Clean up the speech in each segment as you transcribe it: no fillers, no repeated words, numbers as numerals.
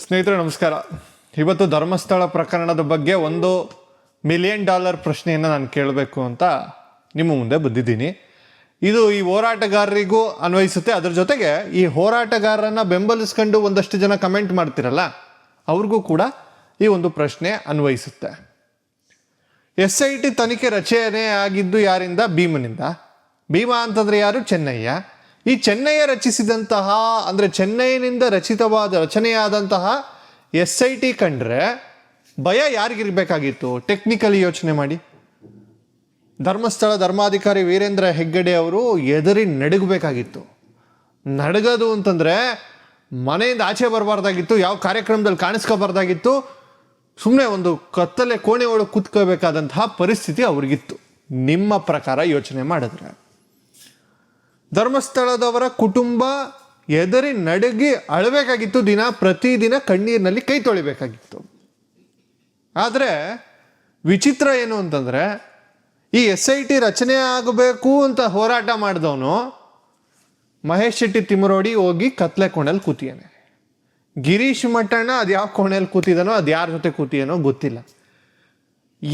ಸ್ನೇಹಿತರೆ ನಮಸ್ಕಾರ. ಇವತ್ತು ಧರ್ಮಸ್ಥಳ ಪ್ರಕರಣದ ಬಗ್ಗೆ $1 ಮಿಲಿಯನ್ ಪ್ರಶ್ನೆಯನ್ನು ನಾನು ಕೇಳಬೇಕು ಅಂತ ನಿಮ್ಮ ಮುಂದೆ ಬಂದಿದ್ದೀನಿ. ಇದು ಈ ಹೋರಾಟಗಾರರಿಗೂ ಅನ್ವಯಿಸುತ್ತೆ. ಅದ್ರ ಜೊತೆಗೆ ಈ ಹೋರಾಟಗಾರರನ್ನು ಬೆಂಬಲಿಸ್ಕೊಂಡು ಒಂದಷ್ಟು ಜನ ಕಮೆಂಟ್ ಮಾಡ್ತಿರಲ್ಲ, ಅವ್ರಿಗೂ ಕೂಡ ಈ ಒಂದು ಪ್ರಶ್ನೆ ಅನ್ವಯಿಸುತ್ತೆ. SIT ತನಿಖೆ ರಚನೆ ಆಗಿದ್ದು ಯಾರಿಂದ? ಭೀಮನಿಂದ. ಭೀಮ ಅಂತಂದರೆ ಯಾರು? ಚೆನ್ನಯ್ಯ. ಈ ಚೆನ್ನಯ್ಯ ರಚಿಸಿದಂತಹ, ಅಂದರೆ ಚೆನ್ನೈನಿಂದ ರಚನೆಯಾದಂತಹ SIT ಕಂಡ್ರೆ ಭಯ ಯಾರಿಗಿರ್ಬೇಕಾಗಿತ್ತು? ಟೆಕ್ನಿಕಲಿ ಯೋಚನೆ ಮಾಡಿ. ಧರ್ಮಸ್ಥಳ ಧರ್ಮಾಧಿಕಾರಿ ವೀರೇಂದ್ರ ಹೆಗ್ಗಡೆ ಅವರು ಎದರಿ ನಡಗಬೇಕಾಗಿತ್ತು. ನಡಗೋದು ಅಂತಂದರೆ ಮನೆಯಿಂದ ಆಚೆ ಬರಬಾರ್ದಾಗಿತ್ತು, ಯಾವ ಕಾರ್ಯಕ್ರಮದಲ್ಲಿ ಕಾಣಿಸ್ಕೋಬಾರ್ದಾಗಿತ್ತು, ಸುಮ್ಮನೆ ಒಂದು ಕತ್ತಲೆ ಕೋಣೆ ಒಳಗೆ ಕೂತ್ಕೋಬೇಕಾದಂತಹ ಪರಿಸ್ಥಿತಿ ಅವ್ರಿಗಿತ್ತು. ನಿಮ್ಮ ಪ್ರಕಾರ ಯೋಚನೆ ಮಾಡಿದ್ರೆ ಧರ್ಮಸ್ಥಳದವರ ಕುಟುಂಬ ಎದರಿ ನಡುಗಿ ಅಳಬೇಕಾಗಿತ್ತು. ಪ್ರತಿದಿನ ಕಣ್ಣೀರಿನಲ್ಲಿ ಕೈ ತೊಳಿಬೇಕಾಗಿತ್ತು. ಆದರೆ ವಿಚಿತ್ರ ಏನು ಅಂತಂದರೆ, ಈ SIT ರಚನೆ ಆಗಬೇಕು ಅಂತ ಹೋರಾಟ ಮಾಡಿದವನು ಮಹೇಶ್ ಶೆಟ್ಟಿ ತಿಮ್ಮರೋಡಿ ಹೋಗಿ ಕತ್ಲೆ ಕೋಣೆಯಲ್ಲಿ ಕೂತಿಯಾನೆ. ಗಿರೀಶ್ ಮಟ್ಟಣ್ಣ ಅದು ಯಾವ ಕೋಣೆಯಲ್ಲಿ ಕೂತಿದ್ದಾನೋ, ಅದು ಯಾರ ಜೊತೆ ಕೂತಿಯಾನೋ ಗೊತ್ತಿಲ್ಲ.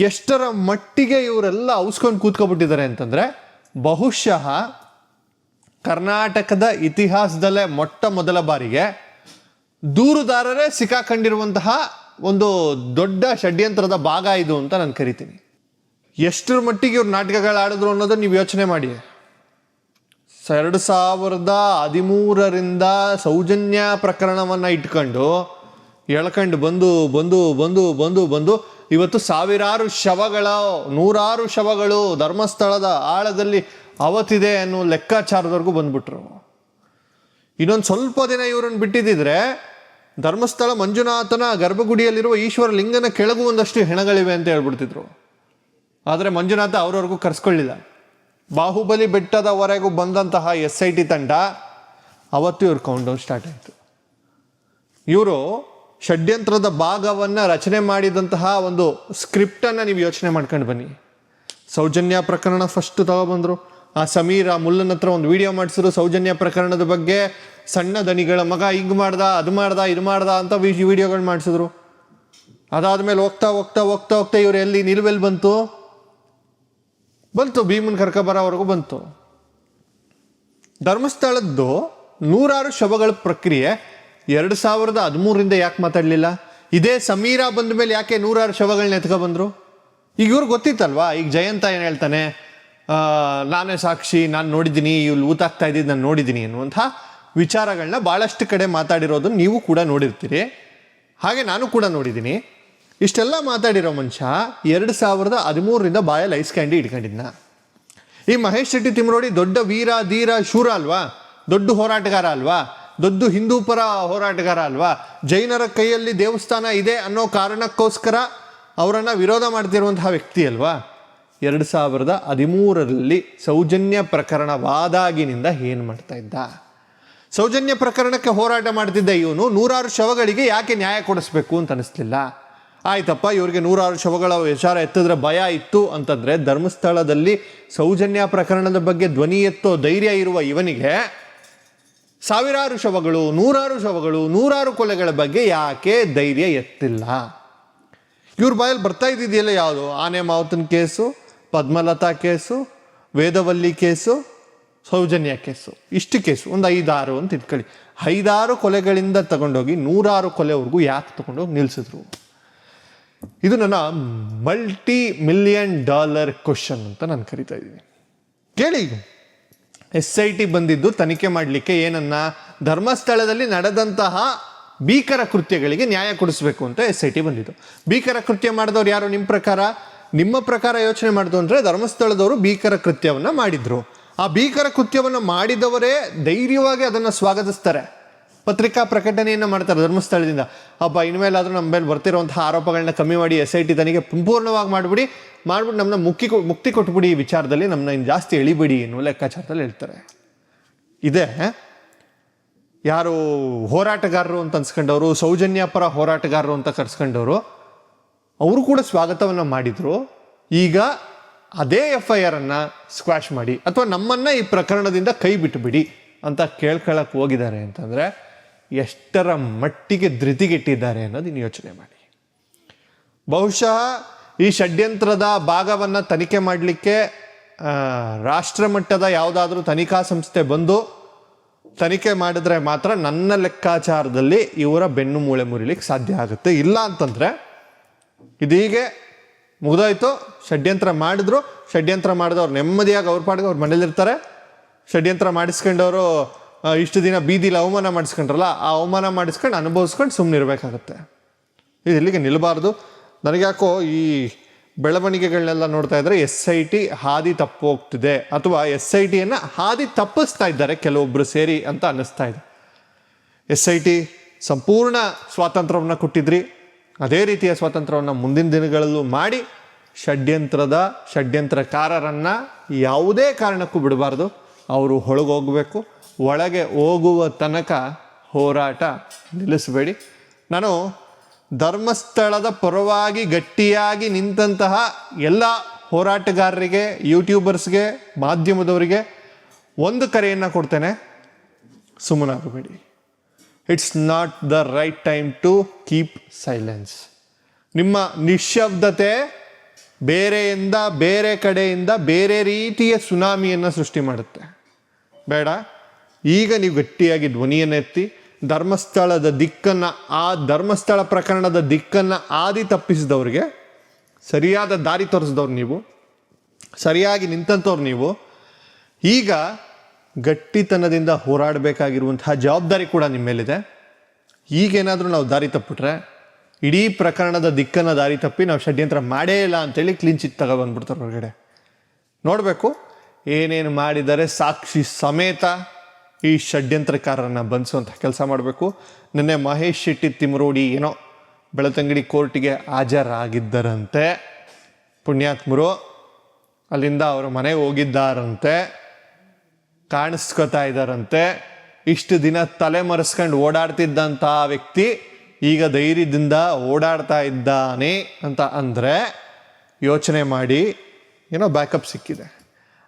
ಎಷ್ಟರ ಮಟ್ಟಿಗೆ ಇವರೆಲ್ಲ ಔಸ್ಕೊಂಡು ಕೂತ್ಕೊಬಿಟ್ಟಿದ್ದಾರೆ ಅಂತಂದರೆ, ಬಹುಶಃ ಕರ್ನಾಟಕದ ಇತಿಹಾಸದಲ್ಲೇ ಮೊಟ್ಟ ಮೊದಲ ಬಾರಿಗೆ ದೂರುದಾರರೇ ಸಿಕ್ಕಾಕೊಂಡಿರುವಂತಹ ಒಂದು ದೊಡ್ಡ ಷಡ್ಯಂತ್ರದ ಭಾಗ ಇದು ಅಂತ ನಾನು ಕರಿತೀನಿ. ಎಷ್ಟರ ಮಟ್ಟಿಗೆ ಇವ್ರು ನಾಟಕಗಳು ಆಡಿದ್ರು ಅನ್ನೋದನ್ನು ನೀವು ಯೋಚನೆ ಮಾಡಿ. 2013ರಿಂದ ಸೌಜನ್ಯ ಪ್ರಕರಣವನ್ನು ಇಟ್ಕೊಂಡು ಎಳ್ಕೊಂಡು ಬಂದು ಇವತ್ತು ಸಾವಿರಾರು ಶವಗಳು, ನೂರಾರು ಶವಗಳು ಧರ್ಮಸ್ಥಳದ ಆಳದಲ್ಲಿ ಅವತ್ತಿದೆ ಅನ್ನೋ ಲೆಕ್ಕಾಚಾರದವರೆಗೂ ಬಂದ್ಬಿಟ್ರು. ಇನ್ನೊಂದು ಸ್ವಲ್ಪ ದಿನ ಇವ್ರನ್ನ ಬಿಟ್ಟಿದ್ದಿದ್ರೆ ಧರ್ಮಸ್ಥಳ ಮಂಜುನಾಥನ ಗರ್ಭಗುಡಿಯಲ್ಲಿರುವ ಈಶ್ವರ ಲಿಂಗನ ಕೆಳಗೂ ಒಂದಷ್ಟು ಹೆಣಗಳಿವೆ ಅಂತ ಹೇಳ್ಬಿಡ್ತಿದ್ರು. ಆದರೆ ಮಂಜುನಾಥ ಅವ್ರವ್ರಿಗೂ ಕರೆಸ್ಕೊಳ್ಳಿಲ್ಲ. ಬಾಹುಬಲಿ ಬೆಟ್ಟದವರೆಗೂ ಬಂದಂತಹ SIT ತಂಡ ಅವತ್ತು ಇವ್ರ ಕೌಂಟ್ಡೌನ್ ಸ್ಟಾರ್ಟ್ ಆಯಿತು. ಇವರು ಷಡ್ಯಂತ್ರದ ಭಾಗವನ್ನು ರಚನೆ ಮಾಡಿದಂತಹ ಒಂದು ಸ್ಕ್ರಿಪ್ಟನ್ನು ನೀವು ಯೋಚನೆ ಮಾಡ್ಕೊಂಡು ಬನ್ನಿ. ಸೌಜನ್ಯ ಪ್ರಕರಣ ಫಸ್ಟ್ ತಗೊಬಂದರು. ಆ ಸಮೀರ್ ಮುಲ್ಲನ್ ಹತ್ರ ಒಂದು ವಿಡಿಯೋ ಮಾಡಿಸಿದ್ರು ಸೌಜನ್ಯ ಪ್ರಕರಣದ ಬಗ್ಗೆ. ಸಣ್ಣ ದಣಿಗಳ ಮಗ ಹಿಂಗೆ ಮಾಡ್ದ, ಅದು ಮಾಡ್ದ ಅಂತ ವಿಡಿಯೋಗಳು ಮಾಡಿಸಿದ್ರು. ಅದಾದಮೇಲೆ ಹೋಗ್ತಾ ಇವ್ರು ಎಲ್ಲಿ ನಿಲುವೆಲ್ಲಿ ಬಂತು ಭೀಮನ್ ಕರ್ಕೊಬರೋವರೆಗೂ ಬಂತು. ಧರ್ಮಸ್ಥಳದ್ದು ನೂರಾರು ಶವಗಳ ಪ್ರಕ್ರಿಯೆ 2013ರಿಂದ ಯಾಕೆ ಮಾತಾಡಲಿಲ್ಲ? ಇದೇ ಸಮೀರಾ ಬಂದ ಮೇಲೆ ಯಾಕೆ ನೂರಾರು ಶವಗಳನ್ನ ಎತ್ಕೊಬಂದರು? ಈಗ ಇವ್ರಿಗೆ ಗೊತ್ತಿತ್ತಲ್ವಾ. ಈಗ ಜಯಂತ ಏನು ಹೇಳ್ತಾನೆ, ನಾನೇ ಸಾಕ್ಷಿ, ನಾನು ನೋಡಿದ್ದೀನಿ, ಇವ್ರು ಊತಾಗ್ತಾ ಇದ್ದಿದ್ದು ನಾನು ನೋಡಿದ್ದೀನಿ ಅನ್ನುವಂಥ ವಿಚಾರಗಳನ್ನ ಭಾಳಷ್ಟು ಕಡೆ ಮಾತಾಡಿರೋದನ್ನು ನೀವು ಕೂಡ ನೋಡಿರ್ತೀರಿ. ಹಾಗೆ ನಾನು ಕೂಡ ನೋಡಿದ್ದೀನಿ. ಇಷ್ಟೆಲ್ಲ ಮಾತಾಡಿರೋ ಮನುಷ್ಯ 2013ರಿಂದ ಬಾಯಲ್ಲಿ ಐಸ್ ಕ್ಯಾಂಡಿ ಇಟ್ಕೊಂಡಿದ್ನ. ಈ ಮಹೇಶ್ ಶೆಟ್ಟಿ ತಿಮ್ಮರೋಡಿ ದೊಡ್ಡ ವೀರ ಧೀರ ಶೂರ ಅಲ್ವಾ? ದೊಡ್ಡ ಹೋರಾಟಗಾರ ಅಲ್ವಾ? ದೊಡ್ಡ ಹಿಂದೂ ಪರ ಹೋರಾಟಗಾರ ಅಲ್ವಾ? ಜೈನರ ಕೈಯಲ್ಲಿ ದೇವಸ್ಥಾನ ಇದೆ ಅನ್ನೋ ಕಾರಣಕ್ಕೋಸ್ಕರ ಅವರನ್ನು ವಿರೋಧ ಮಾಡ್ತಿರುವಂತಹ ವ್ಯಕ್ತಿ ಅಲ್ವಾ? 2013ರಲ್ಲಿ ಸೌಜನ್ಯ ಪ್ರಕರಣವಾದಾಗಿನಿಂದ ಏನು ಮಾಡ್ತಾ ಇದ್ದ? ಸೌಜನ್ಯ ಪ್ರಕರಣಕ್ಕೆ ಹೋರಾಟ ಮಾಡ್ತಿದ್ದ ಇವನು ನೂರಾರು ಶವಗಳಿಗೆ ಯಾಕೆ ನ್ಯಾಯ ಕೊಡಿಸ್ಬೇಕು ಅಂತ ಅನಿಸ್ಲಿಲ್ಲ. ಆಯ್ತಪ್ಪ, ಇವ್ರಿಗೆ ನೂರಾರು ಶವಗಳ ವಿಚಾರ ಎತ್ತಿದ್ರೆ ಭಯ ಇತ್ತು ಅಂತಂದರೆ, ಧರ್ಮಸ್ಥಳದಲ್ಲಿ ಸೌಜನ್ಯ ಪ್ರಕರಣದ ಬಗ್ಗೆ ಧ್ವನಿ ಎತ್ತೋ ಧೈರ್ಯ ಇರುವ ಇವನಿಗೆ ಸಾವಿರಾರು ಶವಗಳು, ನೂರಾರು ಕೊಲೆಗಳ ಬಗ್ಗೆ ಯಾಕೆ ಧೈರ್ಯ ಎತ್ತಿಲ್ಲ? ಇವ್ರ ಬಾಯಲ್ಲಿ ಬರ್ತಾ ಇದ್ದಿದೆಯಲ್ಲ ಯಾವುದು? ಆನೆ ಮಾವತನ case, Padmalatha case, Vedavalli case, Sowjanya case. ಇಷ್ಟು ಕೇಸು ಒಂದು 5-6 ಅಂತ ಇಟ್ಕೊಳ್ಳಿ. 5-6 ಕೊಲೆಗಳಿಂದ ತಗೊಂಡೋಗಿ 100 ಕೊಲೆವರೆಗೂ ಯಾಕೆ ತಗೊಂಡೋಗಿ ನಿಲ್ಲಿಸಿದ್ರು? ಇದು ನನ್ನ $1 ಮಿಲಿಯನ್ ಕ್ವಶನ್ ಅಂತ ನಾನು ಕರಿತಾ ಇದ್ದೀನಿ. ಕೇಳಿ, SIT ಬಂದಿದ್ದು ತನಿಖೆ ಮಾಡಲಿಕ್ಕೆ ಏನನ್ನ? ಧರ್ಮಸ್ಥಳದಲ್ಲಿ ನಡೆದಂತಹ ಭೀಕರ ಕೃತ್ಯಗಳಿಗೆ ನ್ಯಾಯ ಕೊಡಿಸ್ಬೇಕು ಅಂತ SIT ಬಂದಿದ್ದು. ಭೀಕರ ಕೃತ್ಯ ಮಾಡಿದವ್ರು ಯಾರು ನಿಮ್ಮ ಪ್ರಕಾರ ಯೋಚನೆ ಮಾಡಿದ್ರು ಅಂದರೆ ಧರ್ಮಸ್ಥಳದವರು ಭೀಕರ ಕೃತ್ಯವನ್ನು ಮಾಡಿದ್ರು. ಆ ಭೀಕರ ಕೃತ್ಯವನ್ನು ಮಾಡಿದವರೇ ಧೈರ್ಯವಾಗಿ ಅದನ್ನು ಸ್ವಾಗತಿಸ್ತಾರೆ, ಪತ್ರಿಕಾ ಪ್ರಕಟಣೆಯನ್ನು ಮಾಡ್ತಾರೆ ಧರ್ಮಸ್ಥಳದಿಂದ. ಇನ್ಮೇಲಾದರೂ ನಮ್ಮ ಮೇಲೆ ಬರ್ತಿರುವಂತಹ ಆರೋಪಗಳನ್ನ ಕಮ್ಮಿ ಮಾಡಿ SIT ತನಿಖೆ ಸಂಪೂರ್ಣವಾಗಿ ಮಾಡಿಬಿಟ್ಟು ನಮ್ಮನ್ನ ಮುಕ್ತಿ ಕೊಟ್ಬಿಡಿ, ಈ ವಿಚಾರದಲ್ಲಿ ನಮ್ಮನ್ನ ಇನ್ನು ಜಾಸ್ತಿ ಎಳಿಬಿಡಿ ಅನ್ನೋ ಲೆಕ್ಕಾಚಾರದಲ್ಲಿ ಹೇಳ್ತಾರೆ. ಇದೇ ಯಾರು ಹೋರಾಟಗಾರರು ಅಂತ ಅನ್ಸ್ಕೊಂಡವರು, ಸೌಜನ್ಯ ಪರ ಹೋರಾಟಗಾರರು ಅಂತ ಕರ್ಸ್ಕೊಂಡವರು, ಅವರು ಕೂಡ ಸ್ವಾಗತವನ್ನು ಮಾಡಿದರು. ಈಗ ಅದೇ FIR ಸ್ಕ್ವಾಶ್ ಮಾಡಿ ಅಥವಾ ನಮ್ಮನ್ನು ಈ ಪ್ರಕರಣದಿಂದ ಕೈ ಬಿಟ್ಟುಬಿಡಿ ಅಂತ ಕೇಳ್ಕೊಳ್ಳೋಕೆ ಹೋಗಿದ್ದಾರೆ ಅಂತಂದರೆ ಎಷ್ಟರ ಮಟ್ಟಿಗೆ ಧೃತಿಗೆಟ್ಟಿದ್ದಾರೆ ಅನ್ನೋದನ್ನು ಯೋಚನೆ ಮಾಡಿ. ಬಹುಶಃ ಈ ಷಡ್ಯಂತ್ರದ ಭಾಗವನ್ನು ತನಿಖೆ ಮಾಡಲಿಕ್ಕೆ ರಾಷ್ಟ್ರ ಮಟ್ಟದ ಯಾವುದಾದ್ರೂ ತನಿಖಾ ಸಂಸ್ಥೆ ಬಂದು ತನಿಖೆ ಮಾಡಿದ್ರೆ ಮಾತ್ರ ನನ್ನ ಲೆಕ್ಕಾಚಾರದಲ್ಲಿ ಇವರ ಬೆನ್ನು ಮೂಳೆ ಮುರಿಲಿಕ್ಕೆ ಸಾಧ್ಯ ಆಗುತ್ತೆ. ಇಲ್ಲ ಅಂತಂದರೆ ಇದೀಗೆ ಮುಗಿದೋಯ್ತು, ಷಡ್ಯಂತ್ರ ಮಾಡಿದ್ರು, ಷಡ್ಯಂತ್ರ ಮಾಡಿದವ್ರು ನೆಮ್ಮದಿಯಾಗಿ ಅವ್ರ ಪಾಡಿಗೆ ಅವ್ರ ಮನೇಲಿರ್ತಾರೆ. ಷಡ್ಯಂತ್ರ ಮಾಡಿಸ್ಕೊಂಡವರು ಇಷ್ಟು ದಿನ ಬೀದಿಲಿ ಅವಮಾನ ಮಾಡಿಸ್ಕೊಂಡ್ರಲ್ಲ, ಆ ಅವಮಾನ ಮಾಡಿಸ್ಕೊಂಡು ಅನುಭವಿಸ್ಕೊಂಡು ಸುಮ್ಮನಿರ್ಬೇಕಾಗತ್ತೆ. ಇದು ಇಲ್ಲಿಗೆ ನಿಲ್ಲಬಾರ್ದು. ನನಗ್ಯಾಕೋ ಈ ಬೆಳವಣಿಗೆಗಳನ್ನೆಲ್ಲ ನೋಡ್ತಾ ಇದ್ದರೆ SIT ಹಾದಿ ತಪ್ಪು ಹೋಗ್ತಿದೆ, ಅಥವಾ SITಯನ್ನು ಹಾದಿ ತಪ್ಪಿಸ್ತಾ ಇದ್ದಾರೆ ಕೆಲವೊಬ್ಬರು ಸೇರಿ ಅಂತ ಅನ್ನಿಸ್ತಾ ಇದೆ. SIT ಸಂಪೂರ್ಣ ಸ್ವಾತಂತ್ರ್ಯವನ್ನು ಕೊಟ್ಟಿದ್ರಿ, ಅದೇ ರೀತಿಯ ಸ್ವಾತಂತ್ರ್ಯವನ್ನು ಮುಂದಿನ ದಿನಗಳಲ್ಲೂ ಮಾಡಿ ಷಡ್ಯಂತ್ರಕಾರರನ್ನು ಯಾವುದೇ ಕಾರಣಕ್ಕೂ ಬಿಡಬಾರ್ದು. ಅವರು ಒಳಗೋಗಬೇಕು. ಒಳಗೆ ಹೋಗುವ ತನಕ ಹೋರಾಟ ನಿಲ್ಲಿಸಬೇಡಿ. ನಾನು ಧರ್ಮಸ್ಥಳದ ಪರವಾಗಿ ಗಟ್ಟಿಯಾಗಿ ನಿಂತಹ ಎಲ್ಲ ಹೋರಾಟಗಾರರಿಗೆ, ಯೂಟ್ಯೂಬರ್ಸ್ಗೆ, ಮಾಧ್ಯಮದವರಿಗೆ ಒಂದು ಕರೆಯನ್ನು ಕೊಡ್ತೇನೆ, ಸುಮ್ಮನಾಗಬೇಡಿ. It's not the right time to keep silence. ನಿಮ್ಮ ನಿಶ್ಶಬ್ದತೆ ಬೇರೆಯಿಂದ, ಬೇರೆ ಕಡೆಯಿಂದ ಬೇರೆ ರೀತಿಯ ಸುನಾಮಿಯನ್ನು ಸೃಷ್ಟಿ ಮಾಡುತ್ತೆ. ಬೇಡ. ಈಗ ನೀವು ಗಟ್ಟಿಯಾಗಿ ಧ್ವನಿಯನ್ನು ಎತ್ತಿ ಧರ್ಮಸ್ಥಳದ ದಿಕ್ಕನ್ನು, ಆ ಧರ್ಮಸ್ಥಳ ಪ್ರಕರಣದ ದಿಕ್ಕನ್ನು ಆದಿ ತಪ್ಪಿಸಿದವ್ರಿಗೆ, ಸರಿಯಾದ ದಾರಿ ತೋರಿಸಿದವ್ರು ನೀವು, ಸರಿಯಾಗಿ ನಿಂತಂಥವ್ರು ನೀವು, ಈಗ ಗಟ್ಟಿತನದಿಂದ ಹೋರಾಡಬೇಕಾಗಿರುವಂತಹ ಜವಾಬ್ದಾರಿ ಕೂಡ ನಿಮ್ಮ ಮೇಲಿದೆ. ಈಗೇನಾದರೂ ನಾವು ದಾರಿ ತಪ್ಪಿಟ್ರೆ, ಇಡೀ ಪ್ರಕರಣದ ದಿಕ್ಕನ್ನು ದಾರಿ ತಪ್ಪಿ ನಾವು ಷಡ್ಯಂತ್ರ ಮಾಡೇ ಇಲ್ಲ ಅಂತೇಳಿ ಕ್ಲೀನ್ ಚಿಟ್ ತಗೊಬಂದ್ಬಿಡ್ತಾರೆ ಹೊರಗಡೆ. ನೋಡಬೇಕು ಏನೇನು ಮಾಡಿದರೆ ಸಾಕ್ಷಿ ಸಮೇತ ಈ ಷಡ್ಯಂತ್ರಕಾರರನ್ನು ಬಂಧಿಸುವಂಥ ಕೆಲಸ ಮಾಡಬೇಕು. ನಿನ್ನೆ ಮಹೇಶ್ ಶೆಟ್ಟಿ ತಿಮರೋಡಿ ಏನೋ ಬೆಳತಂಗಡಿ ಕೋರ್ಟಿಗೆ ಹಾಜರಾಗಿದ್ದರಂತೆ. ಪುಣ್ಯಾತ್ಮರು ಅಲ್ಲಿಂದ ಅವರ ಮನೆಗೆ ಹೋಗಿದ್ದಾರಂತೆ, ಕಾಣಿಸ್ಕೊತಾ ಇದ್ದಾರಂತೆ. ಇಷ್ಟು ದಿನ ತಲೆ ಮರೆಸ್ಕೊಂಡು ಓಡಾಡ್ತಿದ್ದಂಥ ವ್ಯಕ್ತಿ ಈಗ ಧೈರ್ಯದಿಂದ ಓಡಾಡ್ತಾ ಇದ್ದಾನೆ ಅಂತ ಅಂದರೆ ಯೋಚನೆ ಮಾಡಿ. ಏನೋ ಬ್ಯಾಕಪ್ ಸಿಕ್ಕಿದೆ.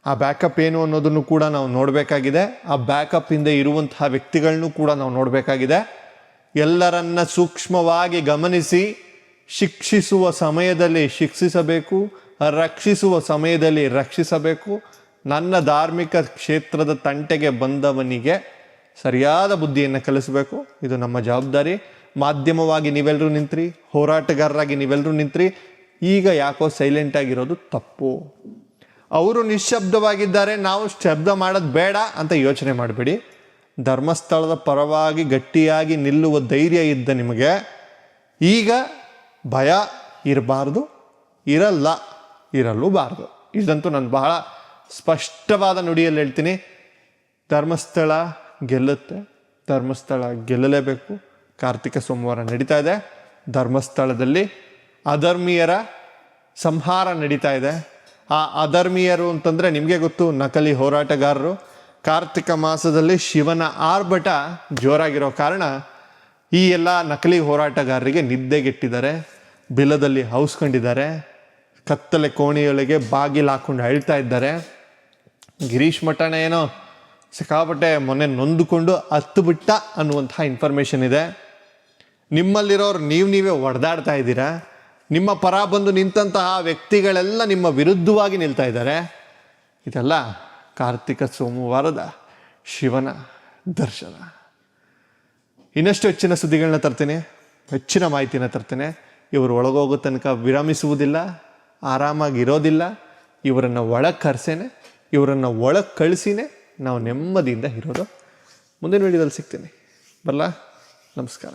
ಆ ಬ್ಯಾಕಪ್ ಏನು ಅನ್ನೋದನ್ನು ಕೂಡ ನಾವು ನೋಡಬೇಕಾಗಿದೆ. ಆ ಬ್ಯಾಕಪ್ ಹಿಂದೆ ಇರುವಂತಹ ವ್ಯಕ್ತಿಗಳನ್ನೂ ಕೂಡ ನಾವು ನೋಡಬೇಕಾಗಿದೆ. ಎಲ್ಲರನ್ನ ಸೂಕ್ಷ್ಮವಾಗಿ ಗಮನಿಸಿ ಶಿಕ್ಷಿಸುವ ಸಮಯದಲ್ಲಿ ಶಿಕ್ಷಿಸಬೇಕು, ರಕ್ಷಿಸುವ ಸಮಯದಲ್ಲಿ ರಕ್ಷಿಸಬೇಕು. ನನ್ನ ಧಾರ್ಮಿಕ ಕ್ಷೇತ್ರದ ತಂಟೆಗೆ ಬಂದವನಿಗೆ ಸರಿಯಾದ ಬುದ್ಧಿಯನ್ನು ಕಲಿಸಬೇಕು. ಇದು ನಮ್ಮ ಜವಾಬ್ದಾರಿ. ಮಾಧ್ಯಮವಾಗಿ ನೀವೆಲ್ಲರೂ ನಿಂತ್ರಿ, ಹೋರಾಟಗಾರರಾಗಿ ನೀವೆಲ್ಲರೂ ನಿಂತ್ರಿ. ಈಗ ಯಾಕೋ ಸೈಲೆಂಟ್ ಆಗಿರೋದು ತಪ್ಪು. ಅವರು ನಿಶ್ಶಬ್ದವಾಗಿದ್ದಾರೆ, ನಾವು ಶಬ್ದ ಮಾಡೋದು ಬೇಡ ಅಂತ ಯೋಚನೆ ಮಾಡಬೇಡಿ. ಧರ್ಮಸ್ಥಳದ ಪರವಾಗಿ ಗಟ್ಟಿಯಾಗಿ ನಿಲ್ಲುವ ಧೈರ್ಯ ಇದ್ದ ನಿಮಗೆ ಈಗ ಭಯ ಇರಬಾರ್ದು, ಇರಲೂಬಾರ್ದು. ಇದಂತೂ ನಾನು ಬಹಳ ಸ್ಪಷ್ಟವಾದ ನುಡಿಯಲ್ಲಿ ಹೇಳ್ತೀನಿ. ಧರ್ಮಸ್ಥಳ ಗೆಲ್ಲುತ್ತೆ, ಧರ್ಮಸ್ಥಳ ಗೆಲ್ಲಲೇಬೇಕು. ಕಾರ್ತಿಕ ಸೋಮವಾರ ನಡೀತಾ ಇದೆ. ಧರ್ಮಸ್ಥಳದಲ್ಲಿ ಅಧರ್ಮೀಯರ ಸಂಹಾರ ನಡೀತಾ ಇದೆ. ಆ ಅಧರ್ಮೀಯರು ಅಂತಂದರೆ ನಿಮಗೆ ಗೊತ್ತು, ನಕಲಿ ಹೋರಾಟಗಾರರು. ಕಾರ್ತಿಕ ಮಾಸದಲ್ಲಿ ಶಿವನ ಆರ್ಭಟ ಜೋರಾಗಿರೋ ಕಾರಣ ಈ ಎಲ್ಲ ನಕಲಿ ಹೋರಾಟಗಾರರಿಗೆ ನಿದ್ದೆಗೆಟ್ಟಿದ್ದಾರೆ, ಬಿಲದಲ್ಲಿ ಹೌಸ್ಕೊಂಡಿದ್ದಾರೆ, ಕತ್ತಲೆ ಕೋಣೆಯೊಳಗೆ ಬಾಗಿಲು ಹಾಕ್ಕೊಂಡು ಅಳ್ತಾ ಇದ್ದಾರೆ. ಗಿರೀಶ್ ಮಠನ ಏನೋ ಸಿಕ್ಕಾಪಟ್ಟೆ ಮೊನ್ನೆ ನೊಂದುಕೊಂಡು ಹತ್ತು ಬಿಟ್ಟ ಅನ್ನುವಂಥ ಇನ್ಫಾರ್ಮೇಷನ್ ಇದೆ. ನಿಮ್ಮಲ್ಲಿರೋರು ನೀವೇ ಹೊಡೆದಾಡ್ತಾ ಇದ್ದೀರಾ. ನಿಮ್ಮ ಪರ ಬಂದು ನಿಂತಹ ವ್ಯಕ್ತಿಗಳೆಲ್ಲ ನಿಮ್ಮ ವಿರುದ್ಧವಾಗಿ ನಿಲ್ತಾ ಇದ್ದಾರೆ. ಇದೆಲ್ಲ ಕಾರ್ತಿಕ ಸೋಮವಾರದ ಶಿವನ ದರ್ಶನ. ಇನ್ನಷ್ಟು ಹೆಚ್ಚಿನ ಸುದ್ದಿಗಳನ್ನ ತರ್ತೀನಿ, ಹೆಚ್ಚಿನ ಮಾಹಿತಿನ ತರ್ತೀನಿ. ಇವರು ಒಳಗೋಗೋ ತನಕ ವಿರಮಿಸುವುದಿಲ್ಲ, ಆರಾಮಾಗಿರೋದಿಲ್ಲ. ಇವರನ್ನು ಒಳಗೆ ಕರೆಸೇನೆ, ಇವರನ್ನು ಒಳಗೆ ಕಳಿಸಿನೇ ನಾವು ನೆಮ್ಮದಿಯಿಂದ ಇರೋದು. ಮುಂದಿನ ವಿಡಿಯೋದಲ್ಲಿ ಸಿಗ್ತೀನಿ. ಬರಲಾ? ನಮಸ್ಕಾರ.